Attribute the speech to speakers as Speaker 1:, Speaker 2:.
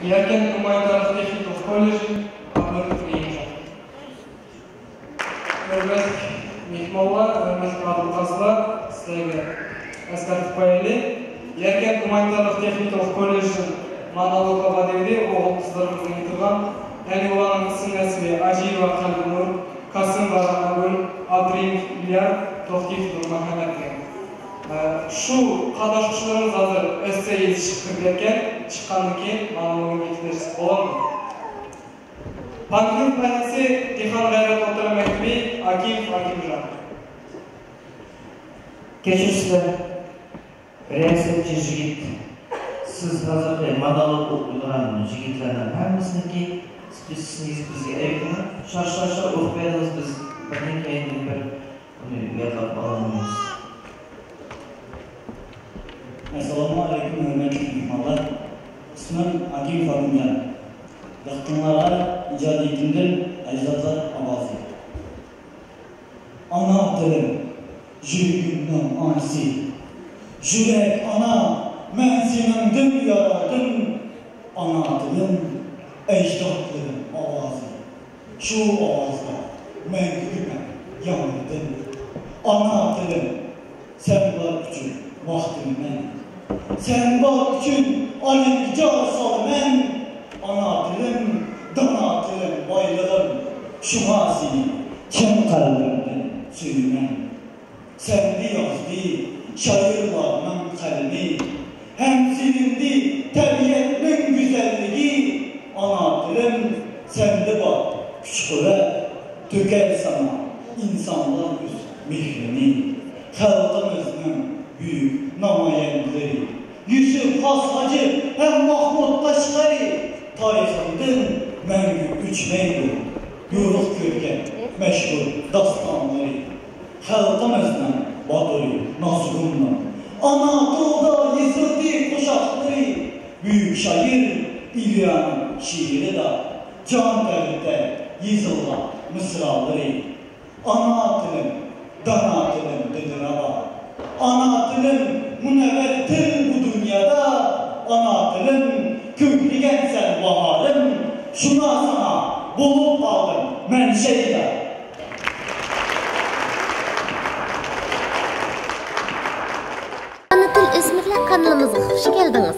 Speaker 1: Yarkent Gumanitarных техникалық колледжі Абыров Рейнжа. Өрмәсік Мехмалла, Өрмәсік Адылқазыла, сіздегі әскәртіп қойылы. Яркент Гуманитарлық техникалық колледжін Маналуға бадевде оғыл қыздырымызды етірған әне оланың қысын әсібе Ажиева Қалбынур, Қасым Бағанагүл, Абдриев Ильяр, Тоқтиев Нұрмахамет. Шу қадашқышыларымыз азыр эссе езішіп кірдеркен, шыққанды кейін Маналуға кетілерсіз боламын. Панкрут мәнесі Дихан Ғайрат Отыры Мәкіби, Акимов Акимжан.
Speaker 2: Кешірсіздер, рәсетші жігіт, сіз қазірде мадалық оқылған жігітлердің әмісінеке, спесісіңіз бізге әйкімі, шар-шар оқпайдыңыз біз бірден кейінді бір ұятлап баланымыз.
Speaker 3: Assalamu alaikum hürmetli mihmanlar. İsmim Akimov Akimjan. Yakınlara icadiyetimden ecdatlar avazı. Ana dilim, jürgümden ansi. Jürek ana, men senindim yaradım. Ana dilim, ecdatlarım avazı. Şu avazda men gülmem, yandım. Ana dilim, sen var küçük vaktim men. Sen var için alemca sal men. Ana dilim, dana dilim, baylığım. Şuma seni, kim kalbimden sürmen. Sen yazdı, şairlarımın kalbi. Hem senindi terbiyetin güzelliği. Ana dilim, sende var küçüküre. Töker sana insanlar yüz mihrini. Halkımızın büyük namayenleri. Yusuf Has Hacı hem Mahmud Taşkari tariximden məngü üçmeydi. Yoruq görkən məşhur dastanları. Xalqımızdan Batırı, Nazgûnla Anadolu'da yazıldı kuşakları. Büyük şair İlya'nın şiiri de can dərdə yazılan mısraları. Ana dilim, dana dilim dedir ama. Ana dilim münevverdir bu dünyada. Ana dilim köklügen sen baharım. Şuna sana bulup aldım men şeyle.
Speaker 4: Ana Til Ösmürler kanalımıza hoş geldiniz.